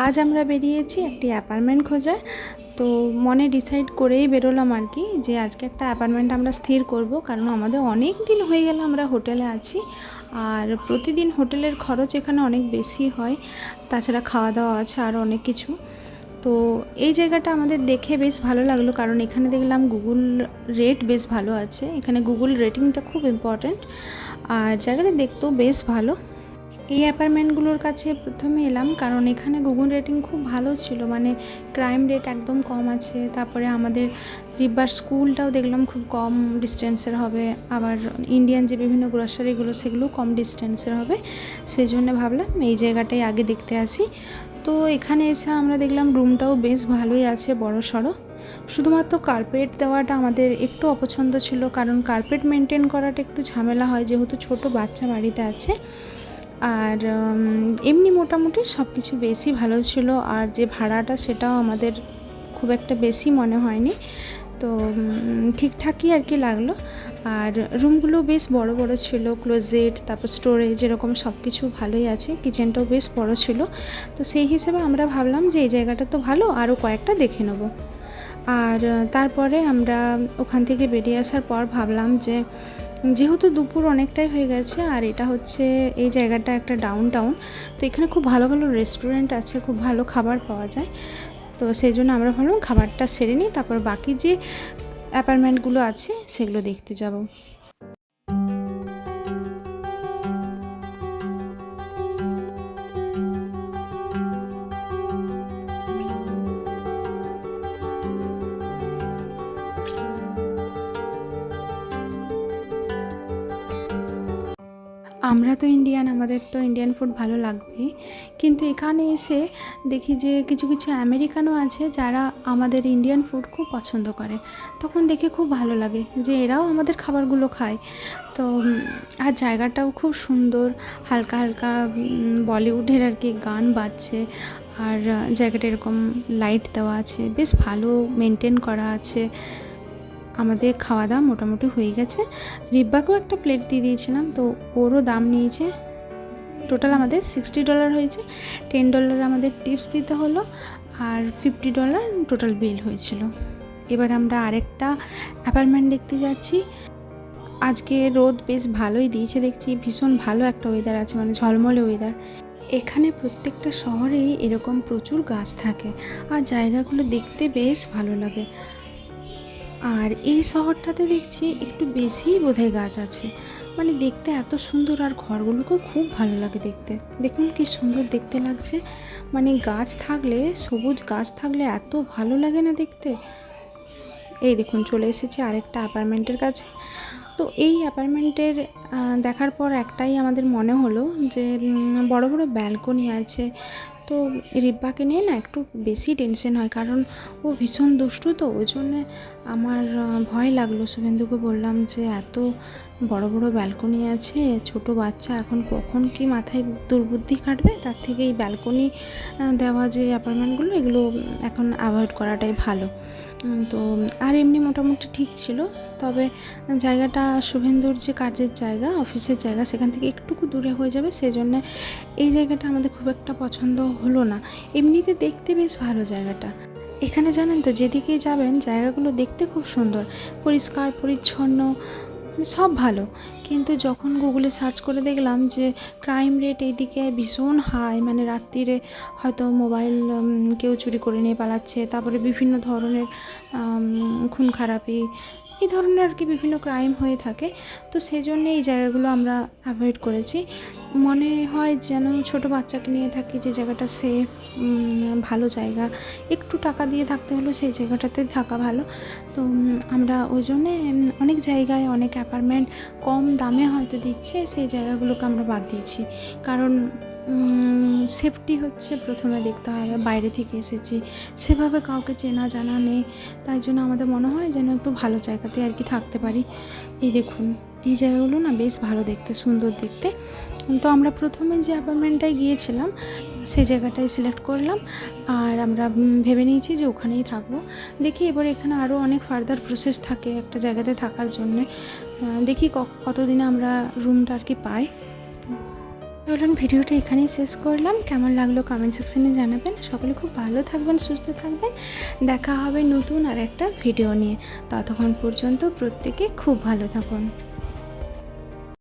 আজ আমরা বেরিয়েছি একটি অ্যাপার্টমেন্ট খোঁজার। তো মনে ডিসাইড করেই বেরোলাম আর কি, যে আজকে একটা অ্যাপার্টমেন্ট আমরা স্থির করব, কারণ আমাদের অনেক দিন হয়ে গেল আমরা হোটেলে আছি। আর প্রতিদিন হোটেলের খরচ এখানে অনেক বেশি হয়, তাছাড়া খাওয়া দাওয়া আছে আরও অনেক কিছু। তো এই জায়গাটা আমাদের দেখে বেশ ভালো লাগলো, কারণ এখানে দেখলাম গুগল রেট বেশ ভালো আছে। এখানে গুগল রেটিংটা খুব ইম্পর্ট্যান্ট, আর জায়গাটা দেখতেও বেশ ভালো। এই অ্যাপার্টমেন্টগুলোর কাছে প্রথমে এলাম কারণ এখানে গুগল রেটিং খুব ভালো ছিল, মানে ক্রাইম রেট একদম কম আছে। তারপরে আমাদের রিবার স্কুলটাও দেখলাম খুব কম ডিস্টেন্সের হবে, আবার ইন্ডিয়ান যে বিভিন্ন গ্রসারিগুলো সেগুলোও কম ডিস্টেন্সের হবে। সেই জন্য ভাবলাম এই জায়গাটাই আগে দেখতে আসি। তো এখানে এসে আমরা দেখলাম রুমটাও বেশ ভালোই আছে, বড় সড়ো। শুধুমাত্র কার্পেট দেওয়াটা আমাদের একটু অপছন্দ ছিল, কারণ কার্পেট মেনটেন করাটা একটু ঝামেলা হয়, যেহেতু ছোট বাচ্চা বাড়িতে আছে। আর এমনি মোটামুটি সব কিছু বেশি ভালো ছিল, আর যে ভাড়াটা সেটাও আমাদের খুব একটা বেশি মনে হয়নি। তো ঠিকঠাকই আর কি লাগলো। আর রুমগুলো বেশ বড় বড় ছিল, ক্লোজেট, তারপর স্টোরেজ, এরকম সব কিছু ভালোই আছে। কিচেনটাও বেশ বড় ছিল। তো সেই হিসেবে আমরা ভাবলাম যে এই জায়গাটা তো ভালো, আরও কয়েকটা দেখে নেব। আর তারপরে আমরা ওখান থেকে বেরিয়ে আসার পর ভাবলাম যে যেহেতু দুপুর অনেকটাই হয়ে গেছে, আর এটা হচ্ছে এই জায়গাটা একটা ডাউন টাউন, তো এখানে খুব ভালো ভালো রেস্টুরেন্ট আছে, খুব ভালো খাবার পাওয়া যায়। তো সেই জন্য আমরা ভাবলাম খাবারটা সেরে নিই, তারপর বাকি যে অ্যাপার্টমেন্টগুলো আছে সেগুলো দেখতে যাব। আমরা তো ইন্ডিয়ান, আমাদের তো ইন্ডিয়ান ফুড ভালো লাগবেই, কিন্তু এখানে এসে দেখি যে কিছু কিছু আমেরিকানও আছে যারা আমাদের ইন্ডিয়ান ফুড খুব পছন্দ করে। তখন দেখে খুব ভালো লাগে যে এরাও আমাদের খাবারগুলো খায়। তো আর জায়গাটাও খুব সুন্দর, হালকা হালকা বলিউডের আর কি গান বাজছে। আর জায়গাটা এরকম লাইট দেওয়া আছে, বেশ ভালো মেনটেন করা আছে। আমাদের খাওয়া দাওয়া মোটামুটি হয়ে গেছে। রিব্বাকেও একটা প্লেট দিয়ে দিয়েছিলাম, তো ওরও দাম নিয়েছে। টোটাল আমাদের $60 হয়েছে। $10 আমাদের টিপস দিতে হলো, আর $50 টোটাল বিল হয়েছিল। এবার আমরা আরেকটা অ্যাপার্টমেন্ট দেখতে যাচ্ছি। আজকে রোদ বেশ ভালোই দিয়েছে, দেখছি ভীষণ ভালো একটা ওয়েদার আছে, মানে ঝলমলে ওয়েদার। এখানে প্রত্যেকটা শহরেই এরকম প্রচুর গাছ থাকে, আর জায়গাগুলো দেখতে বেশ ভালো লাগে। আর এই শহরটাতে দেখছি একটু বেশিই বোধহয় গাছ আছে, মানে দেখতে এত সুন্দর, আর ঘরগুলোকেও খুব ভালো লাগে দেখতে। দেখুন কি সুন্দর দেখতে লাগছে, মানে গাছ থাকলে, সবুজ গাছ থাকলে এত ভালো লাগে না দেখতে। এই দেখুন চলে এসেছি আরেকটা অ্যাপার্টমেন্টের কাছে। তো এই অ্যাপার্টমেন্টের দেখার পর একটাই আমাদের মনে হলো যে বড় বড় ব্যালকনি আছে। তো রিব্বাকে নিয়ে না একটু বেশি টেনশন হয়, কারণ ও ভীষণ দুষ্টু, তো ওই জন্যে আমার ভয় লাগলো। শুভেন্দুকে বললাম যে এত বড় বড় ব্যালকনি আছে, ছোট বাচ্চা এখন কখন কি মাথায় দুর্বুদ্ধি কাটবে, তার থেকে এই ব্যালকনি দেওয়া যে অ্যাপার্টমেন্টগুলো এগুলো এখন অ্যাভয়েড করাটাই ভালো। তো আর এমনি মোটামুটি ঠিক ছিল, তবে জায়গাটা শুভেন্দুর যে কাজের জায়গা, অফিসের জায়গা, সেখান থেকে একটুকু দূরে হয়ে যাবে, সেই জন্যে এই জায়গাটা আমাদের খুব একটা পছন্দ হলো না। এমনিতে দেখতে বেশ ভালো জায়গাটা। এখানে জানেন তো, যেদিকেই যাবেন জায়গাগুলো দেখতে খুব সুন্দর, পরিষ্কার পরিচ্ছন্ন, সব ভালো। কিন্তু যখন গুগলে সার্চ করে দেখলাম যে ক্রাইম রেট এইদিকে ভীষণ হাই, মানে রাত্রিরে হয়তো মোবাইল কেউ চুরি করে নিয়ে পালাচ্ছে, তারপরে বিভিন্ন ধরনের খুন খারাপি, এই ধরনের আর কি বিভিন্ন ক্রাইম হয়ে থাকে। তো সেই জন্যে এই জায়গাগুলো আমরা অ্যাভয়েড করেছি। মনে হয় যেন ছোট বাচ্চাকে নিয়ে থাকি, যে জায়গাটা সেফ, ভালো জায়গা, একটু টাকা দিয়ে থাকতে হলো সেই জায়গাটাতে থাকা ভালো। তো আমরা ওই জন্যে অনেক জায়গায় অনেক অ্যাপার্টমেন্ট কম দামে হয়তো দিচ্ছে, সেই জায়গাগুলোকে আমরা বাদ দিয়েছি। কারণ সেফটি হচ্ছে প্রথমে দেখতে হবে, বাইরে থেকে এসেছি, সেভাবে কাউকে চেনা জানা নেই, তাই জন্য আমাদের মনে হয় যেন একটু ভালো জায়গাতে আর কি থাকতে পারি। এই দেখুন এই জায়গাগুলো না বেশ ভালো দেখতে, সুন্দর দেখতে। তো আমরা প্রথমে যে অ্যাপার্টমেন্টটায় গিয়েছিলাম সেই জায়গাটাই সিলেক্ট করলাম, আর আমরা ভেবে নিয়েছি যে ওখানেই থাকবো। দেখি এবার এখানে আরও অনেক ফার্দার প্রসেস থাকে একটা জায়গাতে থাকার জন্যে। দেখি কতদিনে আমরা রুমটা আর কি পাই। চলুন ভিডিওটা এখানেই শেষ করলাম। কেমন লাগলো কমেন্ট সেকশনে জানাবেন। সকলে খুব ভালো থাকবেন, সুস্থ থাকবেন। দেখা হবে নতুন আর একটা ভিডিও নিয়ে। ততক্ষণ পর্যন্ত প্রত্যেকে খুব ভালো থাকুন।